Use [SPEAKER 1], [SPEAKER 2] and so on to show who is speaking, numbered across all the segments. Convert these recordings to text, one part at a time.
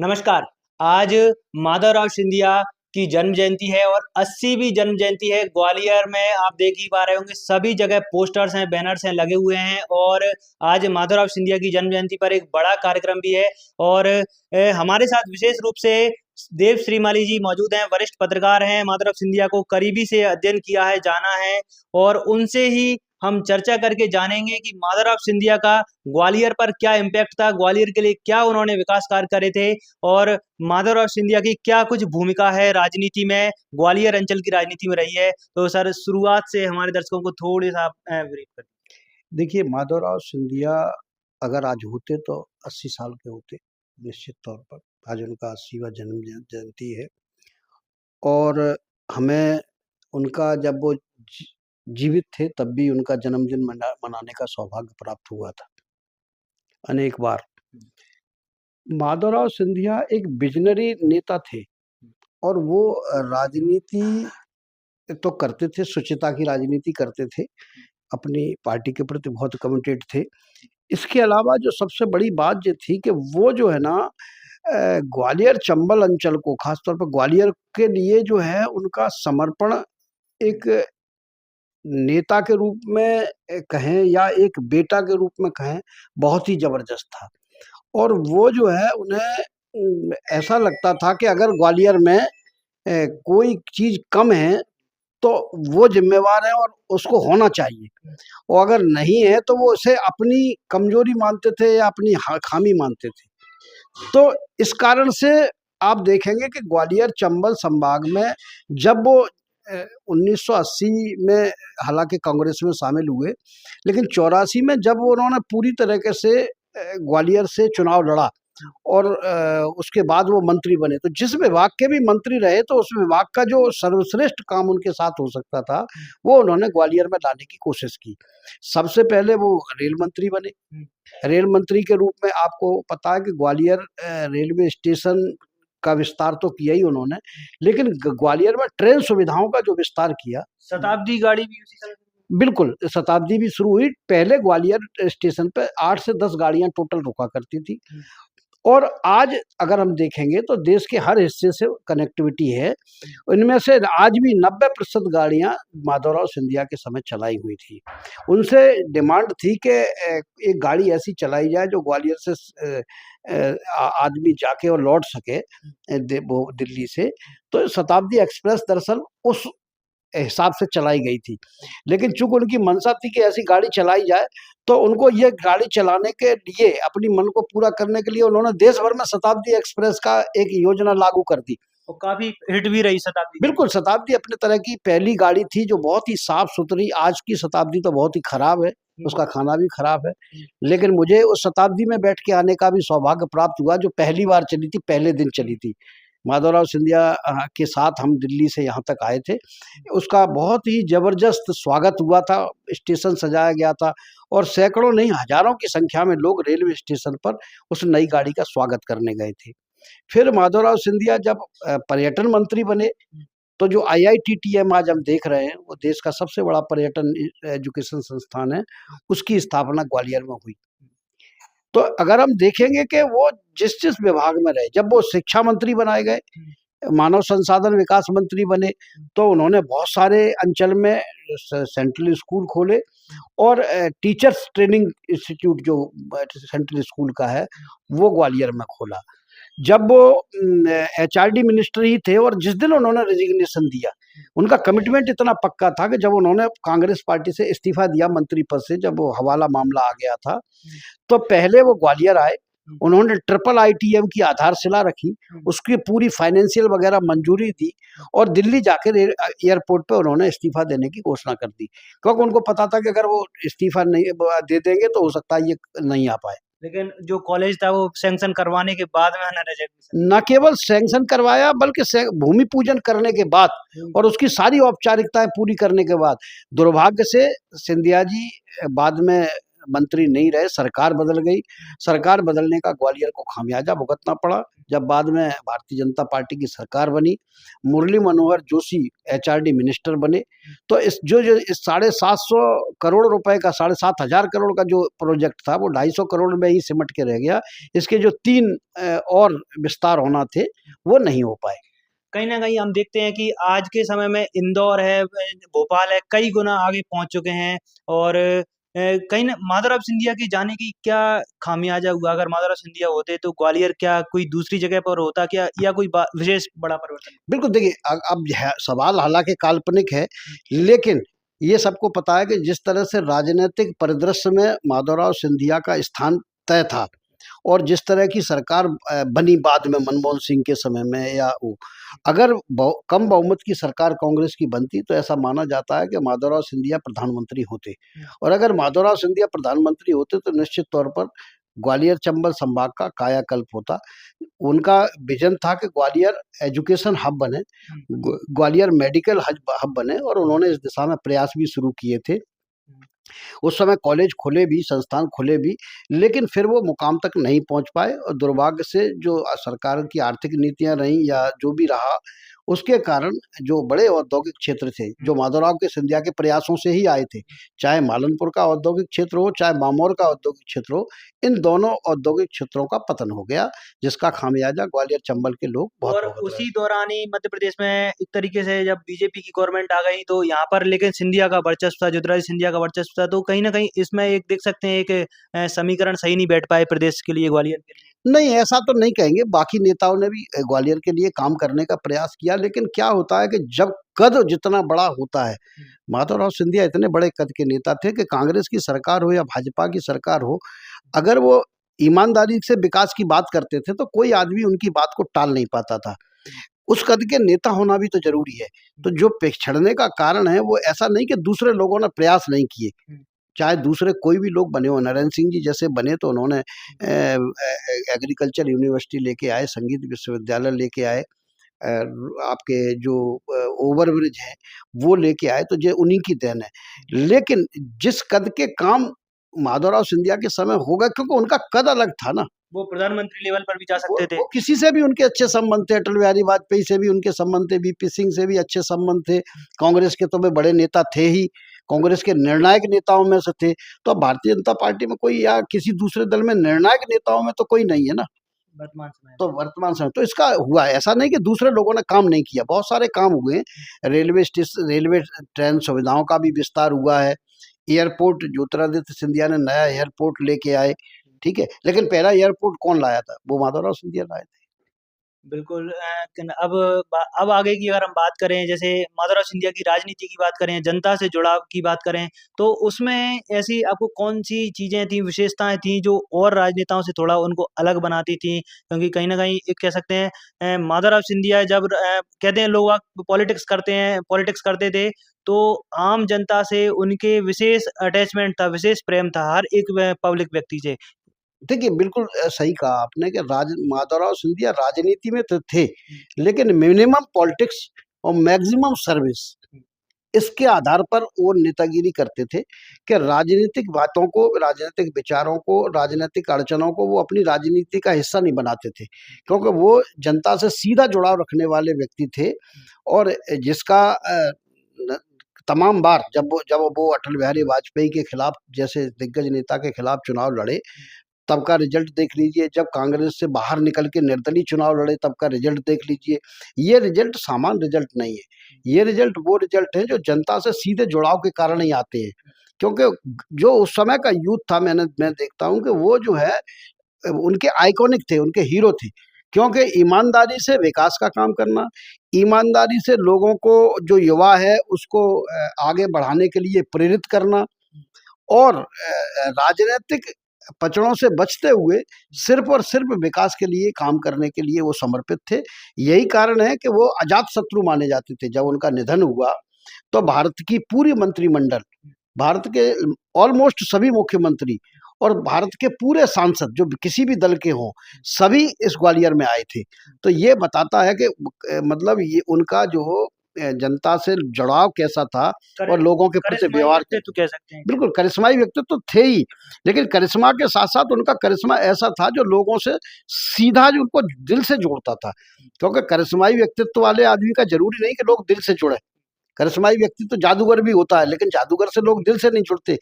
[SPEAKER 1] नमस्कार। आज माधवराव सिंधिया की जन्म जयंती है और 80वीं जन्म जयंती है। ग्वालियर में आप देख ही पा रहे होंगे, सभी जगह पोस्टर्स हैं, बैनर्स हैं, लगे हुए हैं और आज माधवराव सिंधिया की जन्म जयंती पर एक बड़ा कार्यक्रम भी है और हमारे साथ विशेष रूप से देव श्रीमाली जी मौजूद हैं, वरिष्ठ पत्रकार हैं, माधवराव सिंधिया को करीबी से अध्ययन किया है, जाना है और उनसे ही हम चर्चा करके जानेंगे कि माधवराव सिंधिया का ग्वालियर पर क्या इम्पैक्ट था, ग्वालियर के लिए क्या उन्होंने विकास कार्य करे थे और माधवराव सिंधिया की क्या कुछ भूमिका है राजनीति में, ग्वालियर अंचल की राजनीति में रही है। तो सर, शुरुआत से हमारे दर्शकों को थोड़ी-सा आप ब्रीफ कर
[SPEAKER 2] देखिए, माधवराव सिंधिया अगर आज होते तो 80 साल के होते, निश्चित तौर पर। आज उनका 80वां जन्म जयंती है और हमें उनका जब वो जीवित थे तब भी उनका जन्मदिन मनाने का सौभाग्य प्राप्त हुआ था, अनेक बार। माधवराव सिंधिया एक विज़नरी नेता थे और वो राजनीति तो करते थे, शुचिता की राजनीति करते थे, अपनी पार्टी के प्रति बहुत कमिटेड थे। इसके अलावा जो सबसे बड़ी बात ये थी कि वो जो है ना ग्वालियर चंबल अंचल को, ख़ास तौर पर ग्वालियर के लिए जो है उनका समर्पण एक नेता के रूप में कहें या एक बेटा के रूप में कहें, बहुत ही ज़बरदस्त था। और वो जो है उन्हें ऐसा लगता था कि अगर ग्वालियर में कोई चीज़ कम है तो वो ज़िम्मेवार है और उसको होना चाहिए और अगर नहीं है तो वो उसे अपनी कमज़ोरी मानते थे या अपनी खामी मानते थे। तो इस कारण से आप देखेंगे कि ग्वालियर चंबल संभाग में जब वो 1980 में हालाँकि कांग्रेस में शामिल हुए, लेकिन 84 में जब उन्होंने पूरी तरीके से ग्वालियर से चुनाव लड़ा और उसके बाद वो मंत्री बने, तो जिस विभाग के भी मंत्री रहे तो उस विभाग का जो सर्वश्रेष्ठ काम उनके साथ हो सकता था, वो उन्होंने ग्वालियर में लाने की कोशिश की। सबसे पहले वो रेल मंत्री बने। रेल मंत्री के रूप में आपको पता है कि ग्वालियर रेलवे स्टेशन का विस्तार तो किया ही उन्होंने, लेकिन ग्वालियर में ट्रेन सुविधाओं का जो विस्तार किया,
[SPEAKER 1] शताब्दी गाड़ी भी उसी समय
[SPEAKER 2] बिल्कुल, शताब्दी भी शुरू हुई। पहले ग्वालियर स्टेशन पे 8 से 10 गाड़ियाँ टोटल रुका करती थी और आज अगर हम देखेंगे तो देश के हर हिस्से से कनेक्टिविटी है। इनमें से आज भी 90% गाड़ियाँ माधवराव सिंधिया के समय चलाई हुई थी। उनसे डिमांड थी कि एक गाड़ी ऐसी चलाई जाए जो ग्वालियर से आदमी जाके और लौट सके वो दिल्ली से। तो शताब्दी एक्सप्रेस दरअसल उस हिसाब से चलाई गई थी। लेकिन चूँकि उनकी मंशा थी कि ऐसी गाड़ी चलाई जाए, तो उनको ये गाड़ी चलाने के लिए, अपनी मन को पूरा करने के लिए उन्होंने देश भर में शताब्दी एक्सप्रेस का एक योजना लागू कर दी।
[SPEAKER 1] और काफ़ी हिट भी रही शताब्दी।
[SPEAKER 2] बिल्कुल, शताब्दी अपने तरह की पहली गाड़ी थी जो बहुत ही साफ-सुथरी, आज की शताब्दी तो बहुत ही खराब है, उसका खाना भी खराब है। लेकिन मुझे उस शताब्दी में बैठ के आने का भी सौभाग्य प्राप्त हुआ जो पहली बार चली थी, पहले दिन चली थी। माधवराव सिंधिया के साथ हम दिल्ली से यहाँ तक आए थे। उसका बहुत ही ज़बरदस्त स्वागत हुआ था, स्टेशन सजाया गया था और सैकड़ों नहीं हज़ारों की संख्या में लोग रेलवे स्टेशन पर उस नई गाड़ी का स्वागत करने गए थे। फिर माधवराव सिंधिया जब पर्यटन मंत्री बने, तो जो आईआईटीटीएम आज हम देख रहे हैं, वो देश का सबसे बड़ा पर्यटन एजुकेशन संस्थान है, उसकी स्थापना ग्वालियर में हुई। तो अगर हम देखेंगे कि वो जिस-जिस विभाग में रहे, जब वो शिक्षा मंत्री बनाए गए, मानव संसाधन विकास मंत्री बने, तो उन्होंने बहुत सारे अंचल में सेंट्रल स्कूल खोले और टीचर्स ट्रेनिंग इंस्टीट्यूट जो सेंट्रल स्कूल का है, वो ग्वालियर में खोला। जब वो एचआरडी मिनिस्टर ही थे और जिस दिन उन्होंने रेजिग्नेशन दिया, उनका कमिटमेंट इतना पक्का था कि जब उन्होंने कांग्रेस पार्टी से इस्तीफा दिया मंत्री पद से, जब वो हवाला मामला आ गया था, तो पहले वो ग्वालियर आए, उन्होंने ट्रिपल आईटीएम की आधारशिला रखी, उसकी पूरी फाइनेंशियल वगैरह मंजूरी दी और दिल्ली जाकर एयरपोर्ट पे उन्होंने इस्तीफा देने की घोषणा कर दी। क्योंकि उनको पता था कि अगर वो इस्तीफा नहीं दे देंगे तो हो सकता है ये नहीं आ पाए।
[SPEAKER 1] लेकिन जो कॉलेज था वो सैंक्शन करवाने के बाद में है रिजेक्शन।
[SPEAKER 2] न केवल सैंक्शन करवाया बल्कि भूमि पूजन करने के बाद और उसकी सारी औपचारिकताएं पूरी करने के बाद दुर्भाग्य से सिंधिया जी बाद में मंत्री नहीं रहे, सरकार बदल गई। सरकार बदलने का ग्वालियर को खामियाजा भुगतना पड़ा। जब बाद में भारतीय जनता पार्टी की सरकार बनी, मुरली मनोहर जोशी एचआरडी मिनिस्टर बने, तो इस इस 750 करोड़ रुपए का 7,500 करोड़ का जो प्रोजेक्ट था वो 250 करोड़ में ही सिमट के रह गया। इसके जो 3 और विस्तार होना थे वो नहीं हो पाए।
[SPEAKER 1] कहीं न कहीं हम देखते हैं कि आज के समय में इंदौर है, भोपाल है, कई गुना आगे पहुँच चुके हैं और कहीं न माधवराव सिंधिया के जाने की क्या खामियाजा हुआ? अगर माधवराव सिंधिया होते तो ग्वालियर क्या कोई दूसरी जगह पर होता क्या या कोई बा विशेष बड़ा परिवर्तन?
[SPEAKER 2] बिल्कुल देखिए, अब सवाल हालांकि काल्पनिक है, लेकिन ये सबको पता है कि जिस तरह से राजनीतिक परिदृश्य में माधवराव सिंधिया का स्थान तय था और जिस तरह की सरकार बनी बाद में मनमोहन सिंह के समय में, या वो अगर कम बहुमत की सरकार कांग्रेस की बनती तो ऐसा माना जाता है कि माधवराव सिंधिया प्रधानमंत्री होते, और अगर माधवराव सिंधिया प्रधानमंत्री होते तो निश्चित तौर पर ग्वालियर चंबल संभाग का कायाकल्प होता। उनका विजन था कि ग्वालियर एजुकेशन हब बने, ग्वालियर मेडिकल हब बने, और उन्होंने इस दिशा में प्रयास भी शुरू किए थे। उस समय कॉलेज खुले भी, संस्थान खुले भी, लेकिन फिर वो मुकाम तक नहीं पहुंच पाए, और दुर्भाग्य से जो सरकार की आर्थिक नीतियां रहीं या जो भी रहा, उसके कारण जो बड़े औद्योगिक क्षेत्र थे, जो माधवराव के सिंधिया के प्रयासों से ही आए थे, चाहे मालनपुर का औद्योगिक क्षेत्र हो, चाहे मामौर का औद्योगिक क्षेत्र हो, इन दोनों औद्योगिक क्षेत्रों का पतन हो गया, जिसका खामियाजा ग्वालियर चंबल के लोग बहुत
[SPEAKER 1] और
[SPEAKER 2] भुगत रहे
[SPEAKER 1] उसी
[SPEAKER 2] हैं।
[SPEAKER 1] दौरान ही मध्य प्रदेश में एक तरीके से जब बीजेपी की गवर्नमेंट आ गई तो यहाँ पर लेकिन सिंधिया का वर्चस्व था, ज्योतिरादित्य सिंधिया का वर्चस्व था, तो कहीं न कहीं इसमें एक देख सकते हैं एक समीकरण सही नहीं बैठ पाए प्रदेश के लिए, ग्वालियर के लिए।
[SPEAKER 2] नहीं, ऐसा तो नहीं कहेंगे, बाकी नेताओं ने भी ग्वालियर के लिए काम करने का प्रयास किया, लेकिन क्या होता है कि जब कद जितना बड़ा होता है, माधवराव सिंधिया इतने बड़े कद के नेता थे कि कांग्रेस की सरकार हो या भाजपा की सरकार हो, अगर वो ईमानदारी से विकास की बात करते थे, तो कोई आदमी उनकी बात को टाल नहीं पाता था। उस कद के नेता होना भी तो ज़रूरी है। तो जो पिछड़ने का कारण है, वो ऐसा नहीं कि दूसरे लोगों ने प्रयास नहीं किए। चाहे दूसरे कोई भी लोग बने हों, नारायण सिंह जी जैसे बने तो उन्होंने एग्रीकल्चर यूनिवर्सिटी लेके आए, संगीत विश्वविद्यालय लेके आए, आपके जो ओवर ब्रिज है वो लेके आए, तो ये उन्हीं की देन है। लेकिन जिस कद के काम माधवराव सिंधिया के समय हो गए, क्योंकि उनका कद अलग था ना,
[SPEAKER 1] वो प्रधानमंत्री लेवल पर भी जा सकते थे।
[SPEAKER 2] वो किसी से भी उनके अच्छे संबंध थे, अटल बिहारी वाजपेयी से भी उनके संबंध थे, वीपी सिंह से भी अच्छे संबंध थे, कांग्रेस के तो वे बड़े नेता थे ही, कांग्रेस के निर्णायक नेताओं में से थे। तो अब भारतीय जनता पार्टी में कोई या किसी दूसरे दल में निर्णायक नेताओं में तो कोई नहीं है ना,
[SPEAKER 1] वर्तमान समय
[SPEAKER 2] तो
[SPEAKER 1] में।
[SPEAKER 2] वर्तमान समय तो इसका हुआ है। ऐसा नहीं कि दूसरे लोगों ने काम नहीं किया, बहुत सारे काम हुए हैं। रेलवे ट्रेन सुविधाओं का भी विस्तार हुआ है। एयरपोर्ट ज्योतिरादित्य सिंधिया ने नया एयरपोर्ट लेके आए, ठीक है, लेकिन पहला एयरपोर्ट कौन लाया था? वो माधवराव सिंधिया लाए थे।
[SPEAKER 1] बिल्कुल अब आगे की अगर हम बात करें, जैसे माधवराव सिंधिया की राजनीति की बात करें, जनता से जुड़ाव की बात करें, तो उसमें ऐसी आपको कौन-सी चीज़ें थी, विशेषताएँ थी जो और राजनेताओं से थोड़ा उनको अलग बनाती थी? क्योंकि कहीं न कहीं एक कह सकते हैं माधवराव सिंधिया जब कहते हैं लोग पॉलिटिक्स करते थे, तो आम जनता से उनके विशेष अटैचमेंट था, विशेष प्रेम था हर एक पब्लिक व्यक्ति से।
[SPEAKER 2] देखिए, बिल्कुल सही कहा आपने कि माधवराव सिंधिया राजनीति में तो थे, लेकिन मिनिमम पॉलिटिक्स और मैक्सिमम सर्विस, इसके आधार पर वो नेतागिरी करते थे कि राजनीतिक बातों को, राजनीतिक विचारों को, राजनीतिक अड़चनों को वो अपनी राजनीति का हिस्सा नहीं बनाते थे, क्योंकि वो जनता से सीधा जुड़ाव रखने वाले व्यक्ति थे, और जिसका न तमाम बार जब वो अटल बिहारी वाजपेयी के खिलाफ जैसे दिग्गज नेता के खिलाफ चुनाव लड़े, तब का रिजल्ट देख लीजिए, जब कांग्रेस से बाहर निकल के निर्दलीय चुनाव लड़े तब का रिजल्ट देख लीजिए। ये रिजल्ट सामान्य रिजल्ट नहीं है। ये रिजल्ट वो रिजल्ट है जो जनता से सीधे जुड़ाव के कारण ही आते हैं। क्योंकि जो उस समय का यूथ था, मैं देखता हूँ कि वो जो है उनके आइकॉनिक थे, उनके हीरो थे। क्योंकि ईमानदारी से विकास का काम करना, ईमानदारी से लोगों को, जो युवा है उसको आगे बढ़ाने के लिए प्रेरित करना, और राजनैतिक पचड़ों से बचते हुए सिर्फ़ और सिर्फ़ विकास के लिए काम करने के लिए वो समर्पित थे। यही कारण है कि वो अजातशत्रु माने जाते थे। जब उनका निधन हुआ, तो भारत की पूरी मंत्रिमंडल, भारत के ऑलमोस्ट सभी मुख्यमंत्री और भारत के पूरे सांसद जो किसी भी दल के हों, सभी इस ग्वालियर में आए थे। तो ये बताता है कि मतलब ये उनका जो जनता से जुड़ाव कैसा था
[SPEAKER 1] करे
[SPEAKER 2] और लोगों के प्रति
[SPEAKER 1] करिश्माई
[SPEAKER 2] व्यवहार
[SPEAKER 1] व्यक्तित्व कह सकते हैं।
[SPEAKER 2] बिल्कुल करिश्माई व्यक्तित्व तो थे ही, लेकिन करिश्मा के साथ-साथ उनका करिश्मा ऐसा था जो लोगों से सीधा जो उनको दिल से जोड़ता था। क्योंकि करिश्माई व्यक्तित्व वाले आदमी का ज़रूरी नहीं कि लोग दिल से जुड़ें। करिश्माई व्यक्ति तो जादूगर भी होता है, लेकिन जादूगर से लोग दिल से नहीं जुड़ते।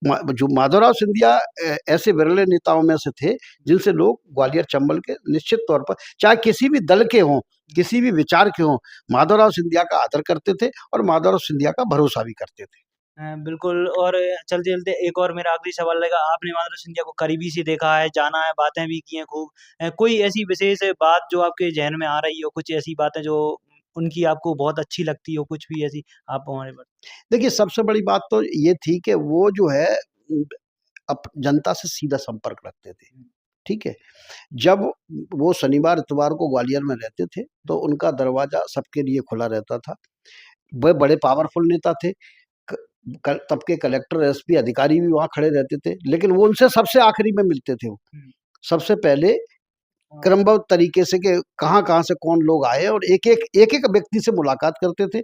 [SPEAKER 2] जो माधवराव सिंधिया ऐसे विरले नेताओं में से थे, जिनसे लोग ग्वालियर चंबल के निश्चित तौर पर, चाहे किसी भी दल के हों, किसी भी विचार के हों, माधवराव सिंधिया का आदर करते थे और माधवराव सिंधिया का भरोसा भी करते थे।
[SPEAKER 1] बिल्कुल। और चलते-चलते एक और मेरा आखिरी सवाल रहेगा, आपने माधवराव सिंधिया को करीबी से देखा है, जाना है, बातें भी की हैं खूब। कोई ऐसी विशेष बात जो आपके ज़हन में आ रही हो, कुछ ऐसी बातें जो उनकी आपको बहुत अच्छी लगती हो, कुछ भी ऐसी आप हमारे बारे
[SPEAKER 2] देखिए, सबसे बड़ी बात तो ये थी कि वो जो है अप जनता से सीधा संपर्क रखते थे,
[SPEAKER 1] में?
[SPEAKER 2] ठीक है? जब वो शनिवार, इतवार को ग्वालियर में रहते थे, तो उनका दरवाज़ा सबके लिए खुला रहता था। वह बड़े पावरफुल नेता थे। क कल तब के कलेक्टर, एसपी अधिकारी भी वहाँ खड़े रहते थे, लेकिन वो उनसे सबसे आखिरी में मिलते थे वो।
[SPEAKER 1] हुँ।
[SPEAKER 2] सबसे पहले
[SPEAKER 1] हाँ।
[SPEAKER 2] क्रमबद्ध तरीके से कि कहाँ-कहाँ से कौन लोग आए और एक-एक व्यक्ति से मुलाकात करते थे,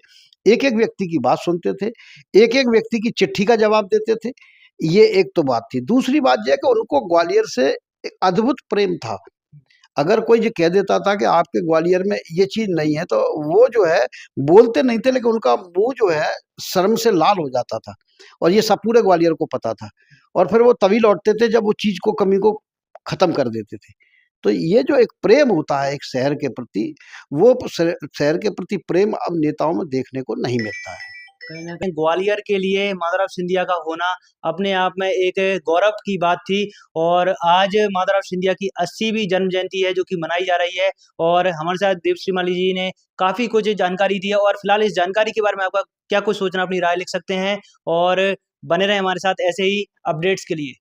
[SPEAKER 2] एक-एक व्यक्ति की बात सुनते थे, एक-एक व्यक्ति की चिट्ठी का जवाब देते थे। ये एक तो बात थी। दूसरी बात ये है कि उनको ग्वालियर से एक अद्भुत प्रेम था। अगर कोई ये कह देता था कि आपके ग्वालियर में ये चीज़ नहीं है, तो वो जो है बोलते नहीं थे, लेकिन उनका मुँह जो है शर्म से लाल हो जाता था और ये सब पूरे ग्वालियर को पता था और फिर वो तभी लौटते थे जब वो चीज़ को कमी को ख़त्म कर देते थे। तो ये जो एक प्रेम होता है एक शहर के प्रति, वो शहर के प्रति प्रेम अब नेताओं में देखने को नहीं मिलता है।
[SPEAKER 1] कहीं न कहीं ग्वालियर के लिए माधवराव सिंधिया का होना अपने आप में एक गौरव की बात थी। और आज माधवराव सिंधिया की 80वीं जन्म जयंती है जो कि मनाई जा रही है। और हमारे साथ दीपश्री माली जी ने काफ़ी कुछ जानकारी दी है और फिलहाल इस जानकारी के बारे में आपका क्या कुछ सोचना, अपनी राय लिख सकते हैं और बने रहें हमारे साथ ऐसे ही अपडेट्स के लिए।